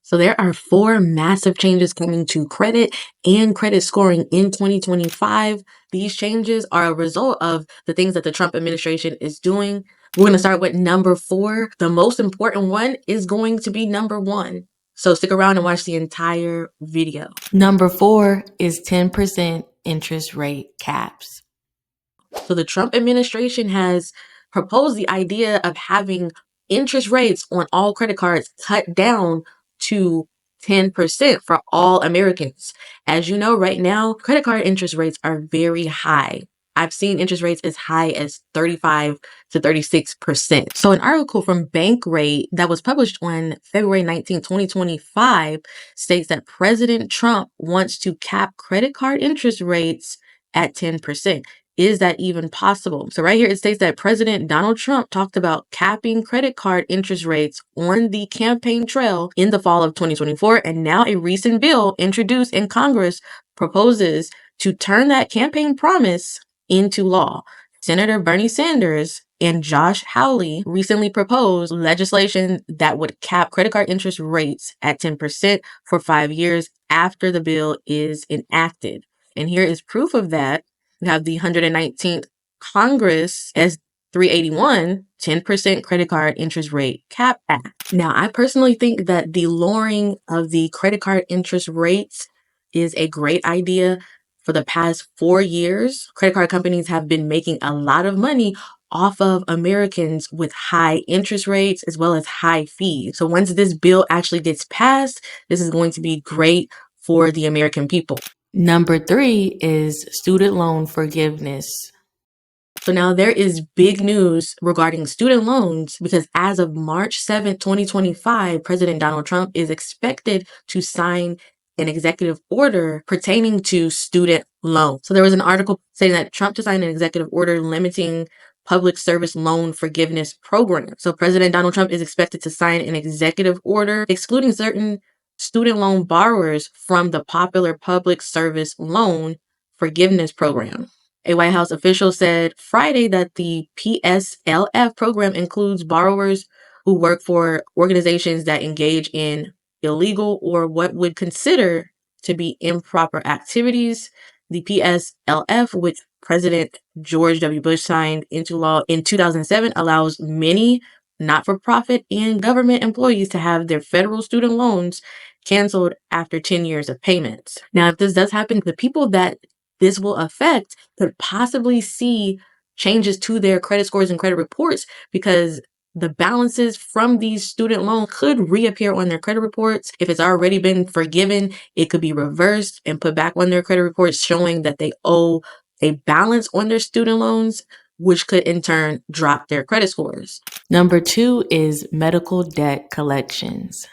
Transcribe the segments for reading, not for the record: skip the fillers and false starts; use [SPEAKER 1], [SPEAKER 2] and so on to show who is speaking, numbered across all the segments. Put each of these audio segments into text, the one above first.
[SPEAKER 1] So there are four massive changes coming to credit and credit scoring in 2025. These changes are a result of the things that the Trump administration is doing. We're going to start with number 4. The most important one is going to be number 1. So stick around and watch the entire video.
[SPEAKER 2] Number 4 is 10% interest rate caps.
[SPEAKER 1] So the Trump administration has proposed the idea of having interest rates on all credit cards cut down to 10% for all Americans. As you know, right now, credit card interest rates are very high. I've seen interest rates as high as 35 to 36%. So an article from Bankrate that was published on February 19, 2025 states that President Trump wants to cap credit card interest rates at 10%. Is that even possible? So right here, it states that President Donald Trump talked about capping credit card interest rates on the campaign trail in the fall of 2024. And now a recent bill introduced in Congress proposes to turn that campaign promise into law. Senator Bernie Sanders and Josh Hawley recently proposed legislation that would cap credit card interest rates at 10% for 5 years after the bill is enacted. And here is proof of that. We have the 119th Congress as 381 10% credit card interest rate cap act. Now, I personally think that the lowering of the credit card interest rates is a great idea. For the past 4 years, credit card companies have been making a lot of money off of Americans with high interest rates as well as high fees. So once this bill actually gets passed, this is going to be great for the American people.
[SPEAKER 2] Number 3 is student loan forgiveness.
[SPEAKER 1] So now there is big news regarding student loans because as of March 7th, 2025, President Donald Trump is expected to sign an executive order pertaining to student loans. So there was an article saying that Trump to sign an executive order limiting public service loan forgiveness program. So President Donald Trump is expected to sign an executive order excluding certain student loan borrowers from the popular public service loan forgiveness program. A White House official said Friday that the PSLF program includes borrowers who work for organizations that engage in illegal or what would consider to be improper activities. The PSLF, which President George W. Bush signed into law in 2007, allows many not-for-profit and government employees to have their federal student loans canceled after 10 years of payments. Now, if this does happen, the people that this will affect could possibly see changes to their credit scores and credit reports because the balances from these student loans could reappear on their credit reports. If it's already been forgiven, it could be reversed and put back on their credit reports, showing that they owe a balance on their student loans, which could in turn drop their credit scores.
[SPEAKER 2] Number 2 is medical debt collections.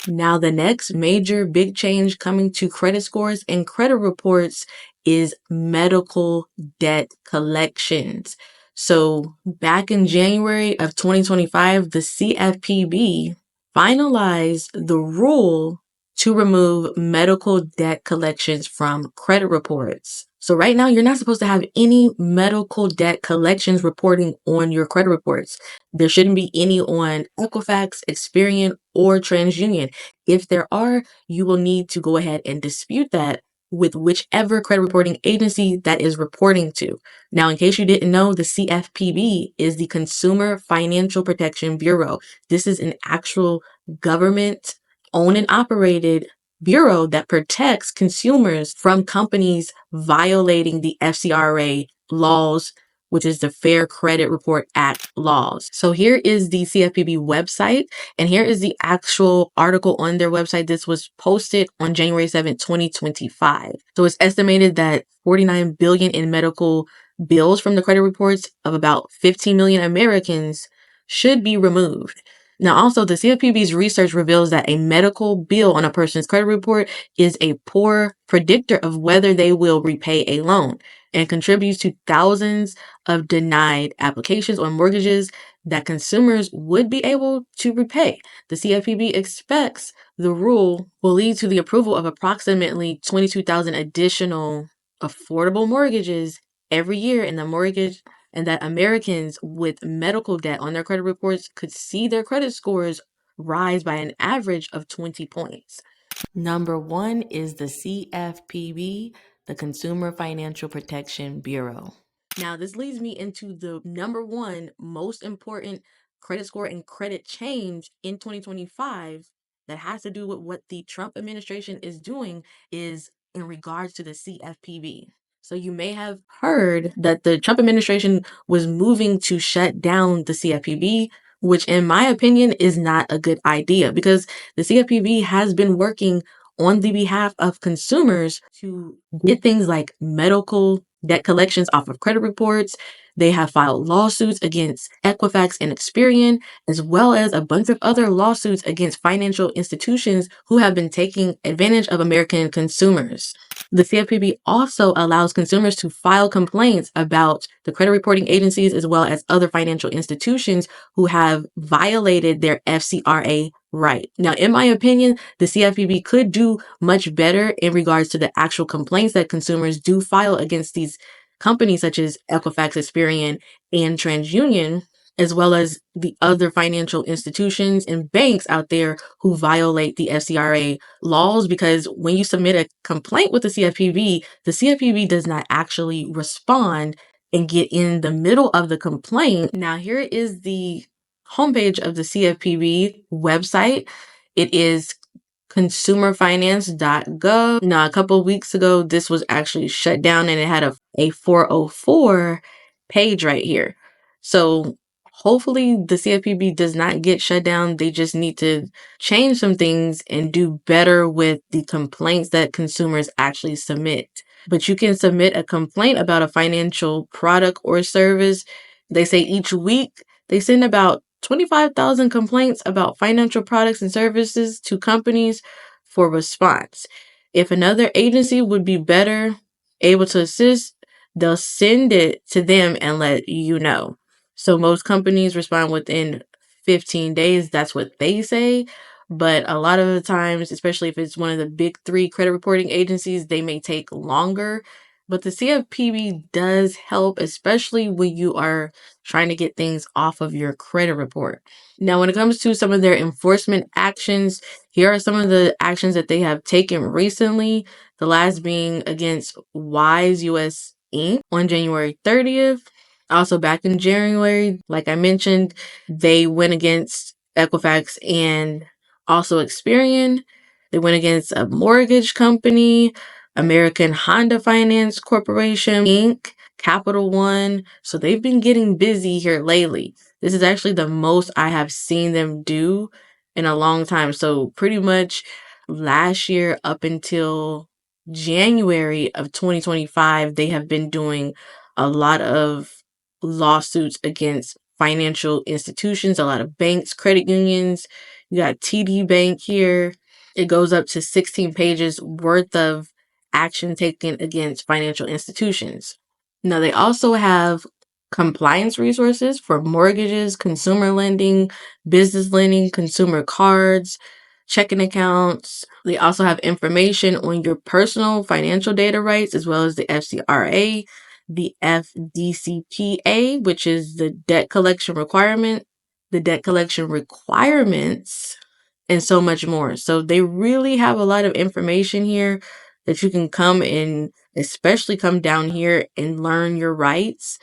[SPEAKER 1] Now, the next major big change coming to credit scores and credit reports is medical debt collections. So back in January of 2025, the CFPB finalized the rule to remove medical debt collections from credit reports. So right now, you're not supposed to have any medical debt collections reporting on your credit reports. There shouldn't be any on Equifax, Experian, or TransUnion. If there are, you will need to go ahead and dispute that with whichever credit reporting agency that is reporting to. Now, in case you didn't know, the CFPB is the Consumer Financial Protection Bureau. This is an actual government owned and operated bureau that protects consumers from companies violating the FCRA laws, which is the Fair Credit Report Act laws. So here is the CFPB website, and here is the actual article on their website. This was posted on January 7th, 2025. So it's estimated that $49 billion in medical bills from the credit reports of about 15 million Americans should be removed. Now, also, the CFPB's research reveals that a medical bill on a person's credit report is a poor predictor of whether they will repay a loan and contributes to thousands of denied applications or mortgages that consumers would be able to repay. The CFPB expects the rule will lead to the approval of approximately 22,000 additional affordable mortgages every year in the mortgage, and that Americans with medical debt on their credit reports could see their credit scores rise by an average of 20 points.
[SPEAKER 2] Number 1 is the CFPB, the Consumer Financial Protection Bureau.
[SPEAKER 1] Now, this leads me into the number one most important credit score and credit change in 2025 that has to do with what the Trump administration is doing is in regards to the CFPB. So you may have heard that the Trump administration was moving to shut down the CFPB, which in my opinion is not a good idea because the CFPB has been working on the behalf of consumers to get things like medical debt collections off of credit reports. They have filed lawsuits against Equifax and Experian, as well as a bunch of other lawsuits against financial institutions who have been taking advantage of American consumers. The CFPB also allows consumers to file complaints about the credit reporting agencies as well as other financial institutions who have violated their FCRA right. Now, in my opinion, the CFPB could do much better in regards to the actual complaints that consumers do file against these companies such as Equifax, Experian, and TransUnion, as well as the other financial institutions and banks out there who violate the FCRA laws. Because when you submit a complaint with the CFPB does not actually respond and get in the middle of the complaint. Now, here is the homepage of the CFPB website. It is consumerfinance.gov. Now, a couple of weeks ago, this was actually shut down and it had a 404 page right here. So hopefully the CFPB does not get shut down. They just need to change some things and do better with the complaints that consumers actually submit. But you can submit a complaint about a financial product or service. They say each week they send about 25,000 complaints about financial products and services to companies for response. If another agency would be better able to assist, they'll send it to them and let you know. So most companies respond within 15 days. That's what they say. But a lot of the times, especially if it's one of the big three credit reporting agencies, they may take longer. But the CFPB does help, especially when you are trying to get things off of your credit report. Now, when it comes to some of their enforcement actions, here are some of the actions that they have taken recently. The last being against Wise US Inc. on January 30th. Also, back in January, like I mentioned, they went against Equifax and also Experian. They went against a mortgage company, American Honda Finance Corporation, Inc., Capital One. So they've been getting busy here lately. This is actually the most I have seen them do in a long time. So pretty much last year up until January of 2025, they have been doing a lot of lawsuits against financial institutions, a lot of banks, credit unions. You got TD Bank here. It goes up to 16 pages worth of action taken against financial institutions. Now, they also have compliance resources for mortgages, consumer lending, business lending, consumer cards, checking accounts. They also have information on your personal financial data rights, as well as the FCRA, the FDCPA, which is the debt collection requirement, the debt collection requirements, and so much more. So they really have a lot of information here that you can come and especially come down here and learn your rights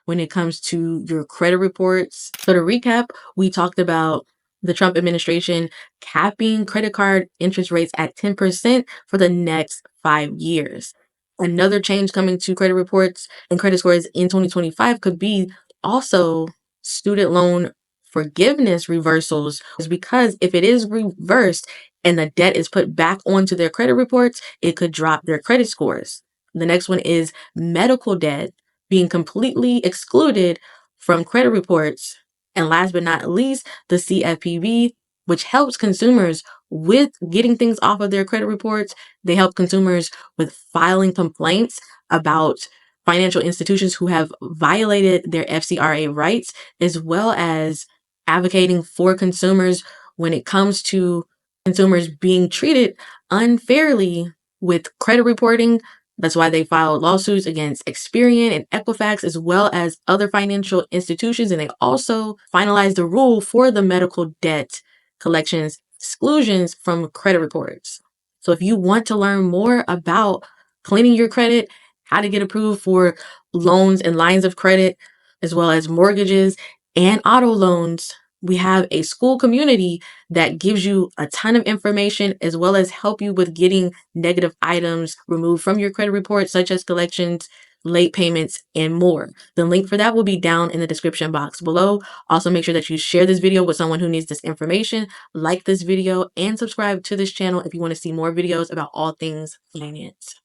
[SPEAKER 1] when it comes to your credit reports. So to recap, we talked about the Trump administration capping credit card interest rates at 10% for the next 5 years. Another change coming to credit reports and credit scores in 2025 could be also student loan forgiveness reversals, because if it is reversed and the debt is put back onto their credit reports, it could drop their credit scores. The next one is medical debt being completely excluded from credit reports. And last but not least, the CFPB, which helps consumers with getting things off of their credit reports. They help consumers with filing complaints about financial institutions who have violated their FCRA rights, as well as advocating for consumers when it comes to consumers being treated unfairly with credit reporting. That's why they filed lawsuits against Experian and Equifax, as well as other financial institutions. And they also finalized the rule for the medical debt collections, exclusions from credit reports. So if you want to learn more about cleaning your credit, how to get approved for loans and lines of credit, as well as mortgages and auto loans, we have a school community that gives you a ton of information as well as help you with getting negative items removed from your credit report, such as collections, late payments, and more. The link for that will be down in the description box below. Also, make sure that you share this video with someone who needs this information, like this video, and subscribe to this channel if you want to see more videos about all things finance.